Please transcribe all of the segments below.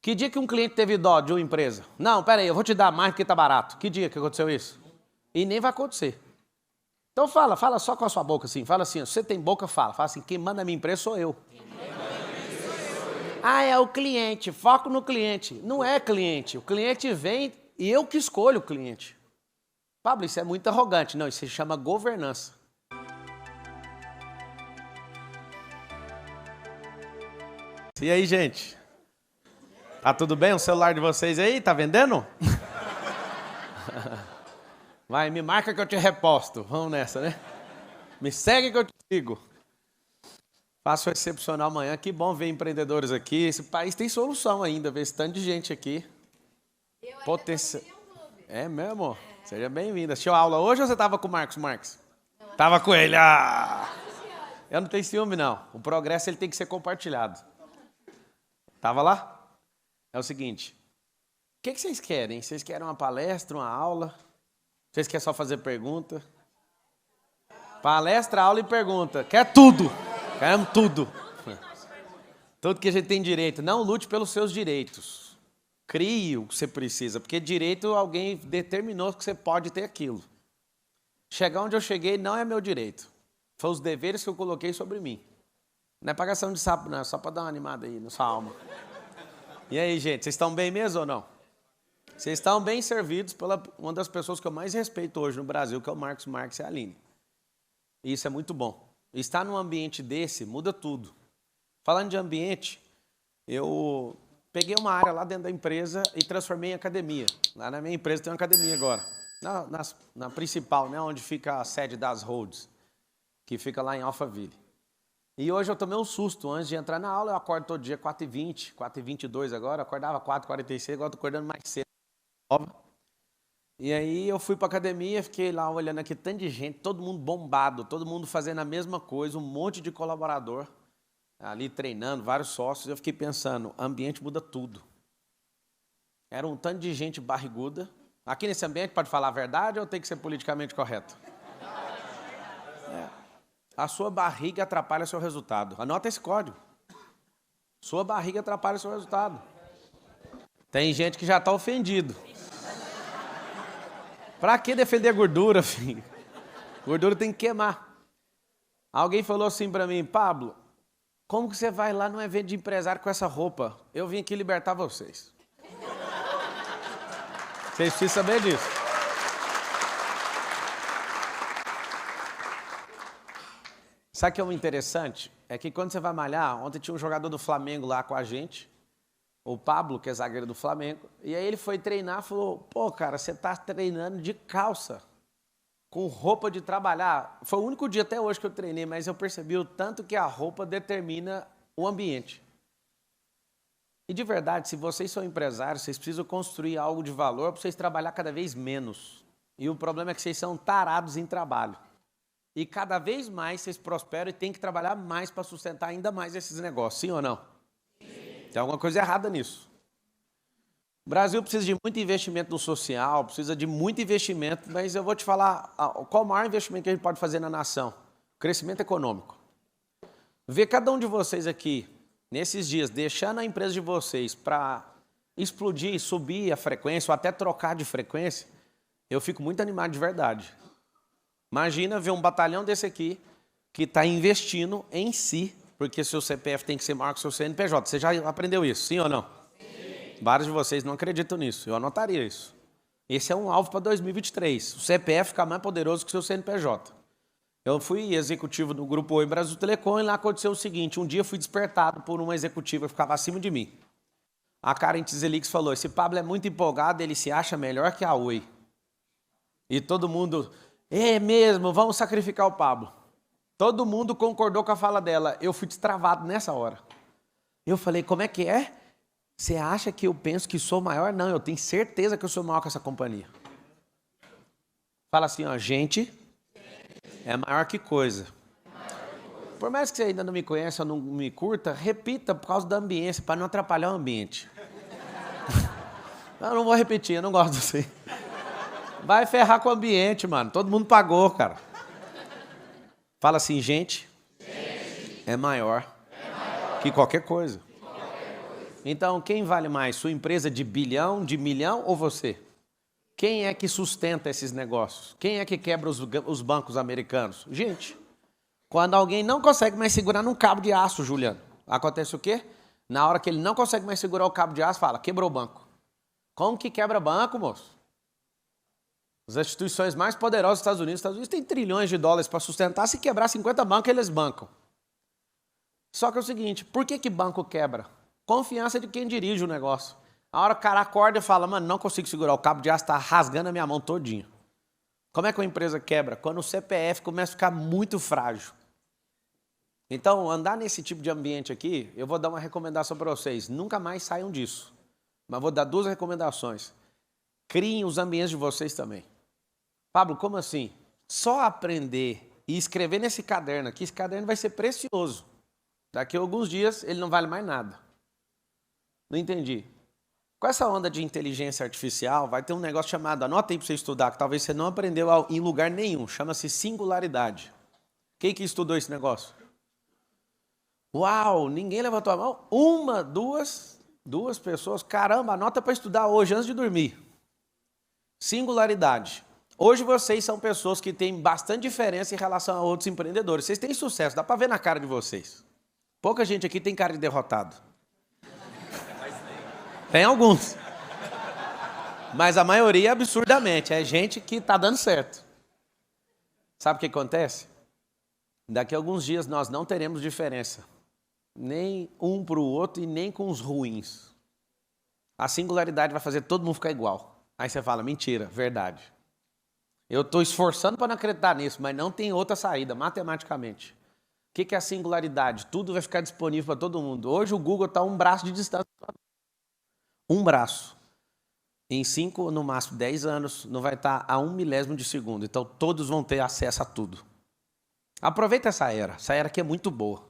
Que dia que um cliente teve dó de uma empresa? Não, peraí, eu vou te dar mais porque tá barato. Que dia que aconteceu isso? E nem vai acontecer. Então fala só com a sua boca assim. Fala assim, você tem boca, fala. Fala assim, quem manda a minha empresa sou eu. Ah, é o cliente, foco no cliente. Não é cliente, o cliente vem e eu que escolho o cliente. Pablo, isso é muito arrogante. Não, isso se chama governança. E aí, gente? Tá tudo bem? O celular de vocês aí, tá vendendo? Vai, me marca que eu te reposto. Vamos nessa, né? Me segue que eu te sigo. Faço o excepcional amanhã. Que bom ver empreendedores aqui. Esse país tem solução ainda, ver esse tanto de gente aqui. Potencial. É mesmo? Seja bem-vinda. Assistiu aula hoje ou você estava com o Marcos Marques? Tava com ele. Ah! Eu não tenho ciúme, não. O progresso ele tem que ser compartilhado. Tava lá? É o seguinte. O que vocês querem? Vocês querem uma palestra, uma aula? Vocês querem só fazer pergunta? Palestra, aula e pergunta. Quer tudo. Queremos tudo. Tudo que a gente tem direito. Não lute pelos seus direitos. Crie o que você precisa. Porque direito alguém determinou que você pode ter aquilo. Chegar onde eu cheguei não é meu direito. Foi os deveres que eu coloquei sobre mim. Não é pagação de sapo, não. É só para dar uma animada aí na sua alma. E aí, gente? Vocês estão bem mesmo ou não? Vocês estão bem servidos pela uma das pessoas que eu mais respeito hoje no Brasil, que é o Marcos Marques e a Aline. E isso é muito bom. Estar num ambiente desse muda tudo. Falando de ambiente, eu peguei uma área lá dentro da empresa e transformei em academia. Lá na minha empresa tem uma academia agora. Na principal, né, onde fica a sede das Rhodes, que fica lá em Alphaville. E hoje eu tomei um susto. Antes de entrar na aula, eu acordo todo dia 4h20, 4h22 agora. Eu acordava 4h46, agora estou acordando mais cedo. E aí eu fui para a academia, fiquei lá olhando aqui, tanto de gente, todo mundo bombado, todo mundo fazendo a mesma coisa, um monte de colaborador ali treinando, vários sócios. Eu fiquei pensando, ambiente muda tudo. Era um tanto de gente barriguda. Aqui nesse ambiente pode falar a verdade ou tem que ser politicamente correto? A sua barriga atrapalha seu resultado. Anota esse código. Sua barriga atrapalha seu resultado. Tem gente que já está ofendido. Pra que defender gordura, filho? Gordura tem que queimar. Alguém falou assim pra mim, Pablo, como que você vai lá num evento de empresário com essa roupa? Eu vim aqui libertar vocês. Vocês precisam saber disso. Sabe o que é o interessante? É que quando você vai malhar, ontem tinha um jogador do Flamengo lá com a gente, o Pablo, que é zagueiro do Flamengo, e aí ele foi treinar e falou, pô, cara, você tá treinando de calça, com roupa de trabalhar. Foi o único dia até hoje que eu treinei, mas eu percebi o tanto que a roupa determina o ambiente. E de verdade, se vocês são empresários, vocês precisam construir algo de valor para vocês trabalhar cada vez menos. E o problema é que vocês são tarados em trabalho. E cada vez mais vocês prosperam e têm que trabalhar mais para sustentar ainda mais esses negócios, sim ou não? Sim. Tem alguma coisa errada nisso. O Brasil precisa de muito investimento no social, precisa de muito investimento, mas eu vou te falar qual o maior investimento que a gente pode fazer na nação. Crescimento econômico. Ver cada um de vocês aqui, nesses dias, deixando a empresa de vocês para explodir, subir a frequência ou até trocar de frequência, eu fico muito animado de verdade. Imagina ver um batalhão desse aqui que está investindo em si, porque seu CPF tem que ser maior que seu CNPJ. Você já aprendeu isso, sim ou não? Sim. Vários de vocês não acreditam nisso, eu anotaria isso. Esse é um alvo para 2023, o CPF ficar mais poderoso que o seu CNPJ. Eu fui executivo do Grupo Oi Brasil Telecom e lá aconteceu o seguinte, um dia eu fui despertado por uma executiva que ficava acima de mim. A Karen Tizelix falou, esse Pablo é muito empolgado, ele se acha melhor que a Oi. E todo mundo... É mesmo, vamos sacrificar o Pablo. Todo mundo concordou com a fala dela. Eu fui destravado nessa hora. Eu falei, como é que é? Você acha que eu penso que sou maior? Não, eu tenho certeza que eu sou maior que essa companhia. Fala assim, ó, gente é maior que coisa. Por mais que você ainda não me conheça ou não me curta, repita por causa da ambiência, para não atrapalhar o ambiente. Eu não vou repetir, eu não gosto assim. Vai ferrar com o ambiente, mano. Todo mundo pagou, cara. Fala assim, gente é maior que qualquer coisa. Então, quem vale mais? Sua empresa de bilhão, de milhão ou você? Quem é que sustenta esses negócios? Quem é que quebra os bancos americanos? Gente, quando alguém não consegue mais segurar num cabo de aço, Juliano, acontece o quê? Na hora que ele não consegue mais segurar o cabo de aço, fala, quebrou o banco. Como que quebra banco, moço? As instituições mais poderosas dos Estados Unidos têm trilhões de dólares para sustentar. Se quebrar 50 bancos, eles bancam. Só que é o seguinte, por que banco quebra? Confiança de quem dirige o negócio. A hora que o cara acorda e fala, mano, não consigo segurar, o cabo de aço está rasgando a minha mão todinha. Como é que uma empresa quebra? Quando o CPF começa a ficar muito frágil. Então, andar nesse tipo de ambiente aqui, eu vou dar uma recomendação para vocês. Nunca mais saiam disso. Mas vou dar 2 recomendações. Criem os ambientes de vocês também. Pablo, como assim? Só aprender e escrever nesse caderno aqui, esse caderno vai ser precioso. Daqui a alguns dias ele não vale mais nada. Não entendi. Com essa onda de inteligência artificial, vai ter um negócio chamado, anota aí para você estudar, que talvez você não aprendeu em lugar nenhum, chama-se singularidade. Quem que estudou esse negócio? Uau, ninguém levantou a mão? Uma, duas pessoas. Caramba, anota para estudar hoje, antes de dormir. Singularidade. Hoje vocês são pessoas que têm bastante diferença em relação a outros empreendedores. Vocês têm sucesso, dá para ver na cara de vocês. Pouca gente aqui tem cara de derrotado. Tem alguns. Mas a maioria, absurdamente, é gente que está dando certo. Sabe o que acontece? Daqui a alguns dias nós não teremos diferença. Nem um para o outro e nem com os ruins. A singularidade vai fazer todo mundo ficar igual. Aí você fala, mentira, verdade. Eu estou esforçando para não acreditar nisso, mas não tem outra saída, matematicamente. O que é a singularidade? Tudo vai ficar disponível para todo mundo. Hoje o Google está a um braço de distância. Um braço. Em 5, no máximo 10 anos, não vai estar a 1 milésimo de segundo. Então todos vão ter acesso a tudo. Aproveita essa era. Essa era aqui é muito boa.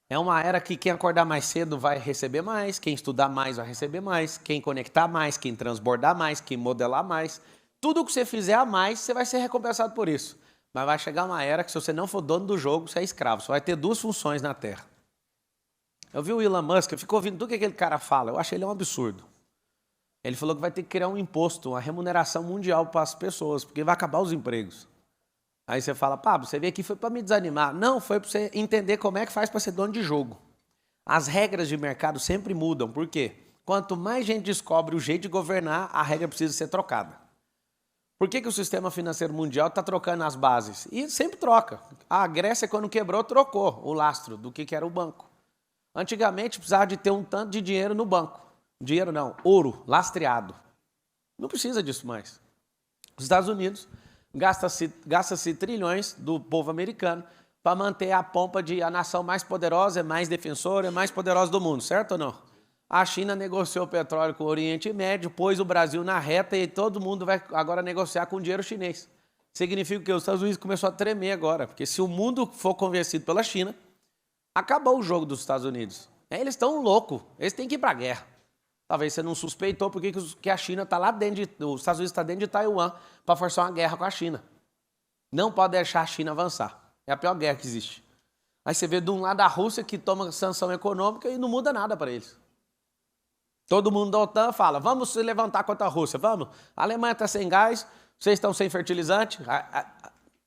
É uma era que quem acordar mais cedo vai receber mais, quem estudar mais vai receber mais, quem conectar mais, quem transbordar mais, quem modelar mais. Tudo que você fizer a mais, você vai ser recompensado por isso. Mas vai chegar uma era que se você não for dono do jogo, você é escravo. Você vai ter 2 funções na Terra. Eu vi o Elon Musk, eu fico ouvindo tudo que aquele cara fala. Eu acho ele um absurdo. Ele falou que vai ter que criar um imposto, uma remuneração mundial para as pessoas, porque vai acabar os empregos. Aí você fala, Pablo, você veio aqui foi para me desanimar. Não, foi para você entender como é que faz para ser dono de jogo. As regras de mercado sempre mudam. Por quê? Quanto mais gente descobre o jeito de governar, a regra precisa ser trocada. Por que o sistema financeiro mundial está trocando as bases? E sempre troca. A Grécia, quando quebrou, trocou o lastro do que era o banco. Antigamente, precisava de ter um tanto de dinheiro no banco. Dinheiro não, ouro, lastreado. Não precisa disso mais. Os Estados Unidos gasta-se trilhões do povo americano para manter a pompa de a nação mais poderosa, mais defensora, mais poderosa do mundo, certo ou não? A China negociou petróleo com o Oriente Médio, pôs o Brasil na reta e todo mundo vai agora negociar com dinheiro chinês. Significa que os Estados Unidos começou a tremer agora, porque se o mundo for convencido pela China, acabou o jogo dos Estados Unidos. Eles estão loucos, eles têm que ir para a guerra. Talvez você não suspeitou porque que a China está lá dentro, os Estados Unidos está dentro de Taiwan para forçar uma guerra com a China. Não pode deixar a China avançar. É a pior guerra que existe. Aí você vê de um lado a Rússia que toma sanção econômica e não muda nada para eles. Todo mundo da OTAN fala, vamos se levantar contra a Rússia, vamos. A Alemanha está sem gás, vocês estão sem fertilizante.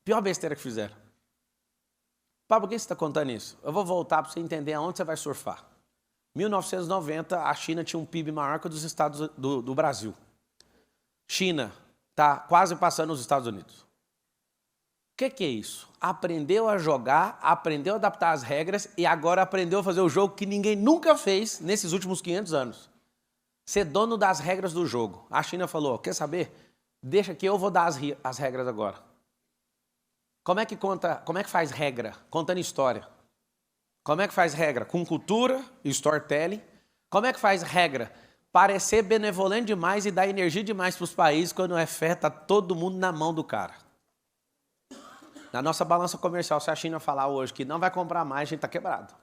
Pior besteira que fizeram. Pablo, por que você está contando isso? Eu vou voltar para você entender aonde você vai surfar. 1990, a China tinha um PIB maior que o dos Estados do Brasil. China está quase passando os Estados Unidos. O que é isso? Aprendeu a jogar, aprendeu a adaptar as regras e agora aprendeu a fazer o jogo que ninguém nunca fez nesses últimos 500 anos. Ser dono das regras do jogo. A China falou, quer saber? Deixa que eu vou dar as regras agora. Como é que faz regra? Contando história. Como é que faz regra? Com cultura e storytelling. Como é que faz regra? Parecer benevolente demais e dar energia demais para os países quando é fé, está todo mundo na mão do cara. Na nossa balança comercial, se a China falar hoje que não vai comprar mais, a gente está quebrado.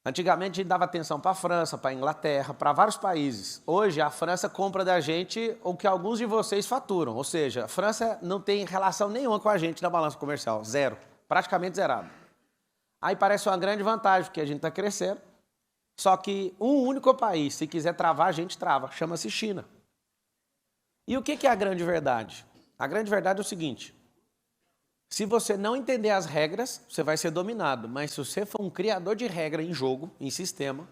Antigamente a gente dava atenção para a França, para a Inglaterra, para vários países. Hoje a França compra da gente o que alguns de vocês faturam. Ou seja, a França não tem relação nenhuma com a gente na balança comercial. Zero. Praticamente zerado. Aí parece uma grande vantagem, porque a gente está crescendo. Só que um único país, se quiser travar, a gente trava. Chama-se China. E o que é a grande verdade? A grande verdade é o seguinte. Se você não entender as regras, você vai ser dominado. Mas se você for um criador de regra em jogo, em sistema,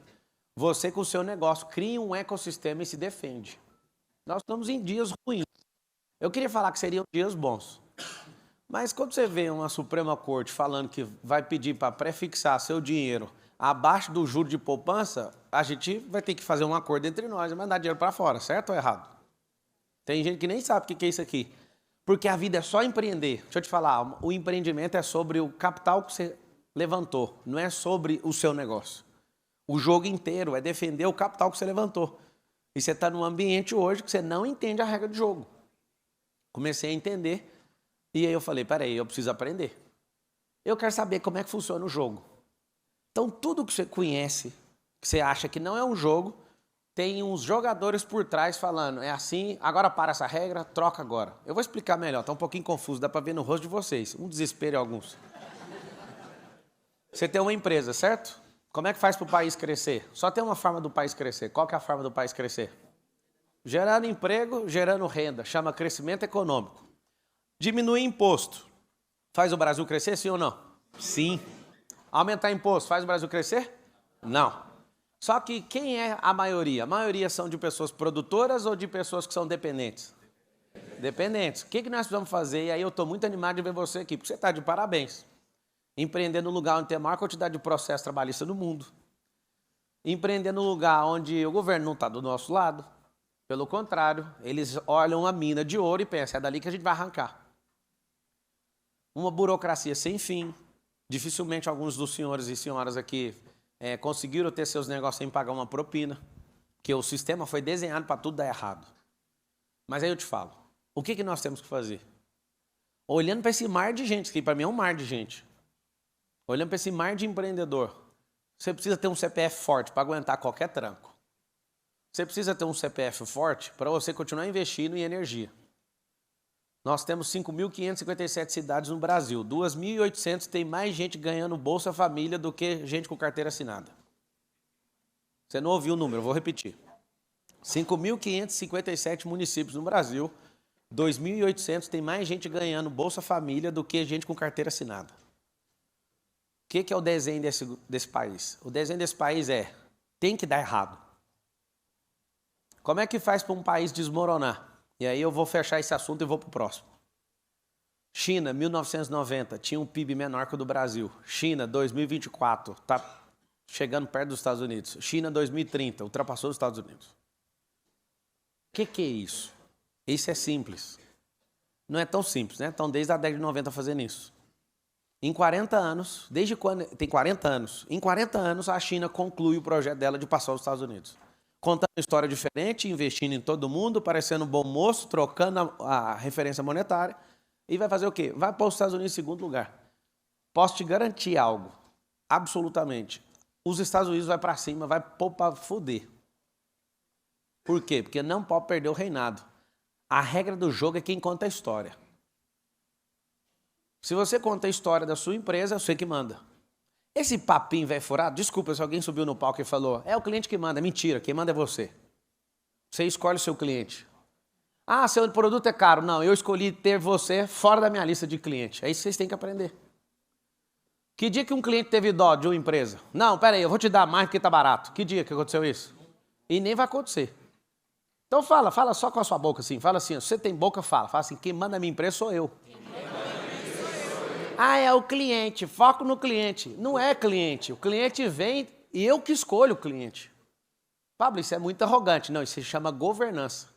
você com o seu negócio cria um ecossistema e se defende. Nós estamos em dias ruins. Eu queria falar que seriam dias bons. Mas quando você vê uma Suprema Corte falando que vai pedir para prefixar seu dinheiro abaixo do juro de poupança, a gente vai ter que fazer um acordo entre nós e mandar dinheiro para fora, certo ou errado? Tem gente que nem sabe o que é isso aqui. Porque a vida é só empreender. Deixa eu te falar, o empreendimento é sobre o capital que você levantou, não é sobre o seu negócio. O jogo inteiro é defender o capital que você levantou. E você está num ambiente hoje que você não entende a regra do jogo. Comecei a entender e aí eu falei, peraí, eu preciso aprender. Eu quero saber como é que funciona o jogo. Então tudo que você conhece, que você acha que não é um jogo, tem uns jogadores por trás falando, é assim, agora para essa regra, troca agora. Eu vou explicar melhor, está um pouquinho confuso, dá para ver no rosto de vocês, um desespero em alguns. Você tem uma empresa, certo? Como é que faz para o país crescer? Só tem uma forma do país crescer. Qual que é a forma do país crescer? Gerando emprego, gerando renda, chama crescimento econômico. Diminuir imposto. Faz o Brasil crescer, sim ou não? Sim. Aumentar imposto, faz o Brasil crescer? Não. Só que quem é a maioria? A maioria são de pessoas produtoras ou de pessoas que são dependentes? Dependentes. O que nós precisamos fazer? E aí eu estou muito animado de ver você aqui, porque você está de parabéns. Empreender no lugar onde tem a maior quantidade de processo trabalhista no mundo. Empreender no lugar onde o governo não está do nosso lado. Pelo contrário, eles olham a mina de ouro e pensam, é dali que a gente vai arrancar. Uma burocracia sem fim. Dificilmente alguns dos senhores e senhoras aqui conseguiram ter seus negócios sem pagar uma propina, porque o sistema foi desenhado para tudo dar errado. Mas aí eu te falo, o que nós temos que fazer? Olhando para esse mar de gente, que para mim é um mar de gente, olhando para esse mar de empreendedor, você precisa ter um CPF forte para aguentar qualquer tranco. Você precisa ter um CPF forte para você continuar investindo em energia. Nós temos 5.557 cidades no Brasil. 2.800 tem mais gente ganhando Bolsa Família do que gente com carteira assinada. Você não ouviu o número, eu vou repetir. 5.557 municípios no Brasil. 2.800 tem mais gente ganhando Bolsa Família do que gente com carteira assinada. O que é o desenho desse país? O desenho desse país tem que dar errado. Como é que faz para um país desmoronar? E aí eu vou fechar esse assunto e vou para o próximo. China, 1990, tinha um PIB menor que o do Brasil. China, 2024, está chegando perto dos Estados Unidos. China, 2030, ultrapassou os Estados Unidos. O que é isso? Isso é simples. Não é tão simples, né? Estão desde a década de 90 fazendo isso. Em 40 anos, desde quando... Tem 40 anos. Em 40 anos, a China conclui o projeto dela de passar os Estados Unidos. Contando uma história diferente, investindo em todo mundo, parecendo um bom moço, trocando a referência monetária. E vai fazer o quê? Vai pôr os Estados Unidos em segundo lugar. Posso te garantir algo, absolutamente. Os Estados Unidos vai para cima, vai pôr para foder. Por quê? Porque não pode perder o reinado. A regra do jogo é quem conta a história. Se você conta a história da sua empresa, é você que manda. Esse papinho velho furado, desculpa se alguém subiu no palco e falou, é o cliente que manda. Mentira, quem manda é você. Você escolhe o seu cliente. Ah, seu produto é caro. Não, eu escolhi ter você fora da minha lista de clientes. É isso que vocês têm que aprender. Que dia que um cliente teve dó de uma empresa? Não, peraí, eu vou te dar mais porque tá barato. Que dia que aconteceu isso? E nem vai acontecer. Então fala só com a sua boca assim. Fala assim, você tem boca, fala. Fala assim, quem manda a minha empresa sou eu. Ah, é o cliente, foco no cliente. Não é cliente, o cliente vem e eu que escolho o cliente. Pablo, isso é muito arrogante. Não, isso se chama governança.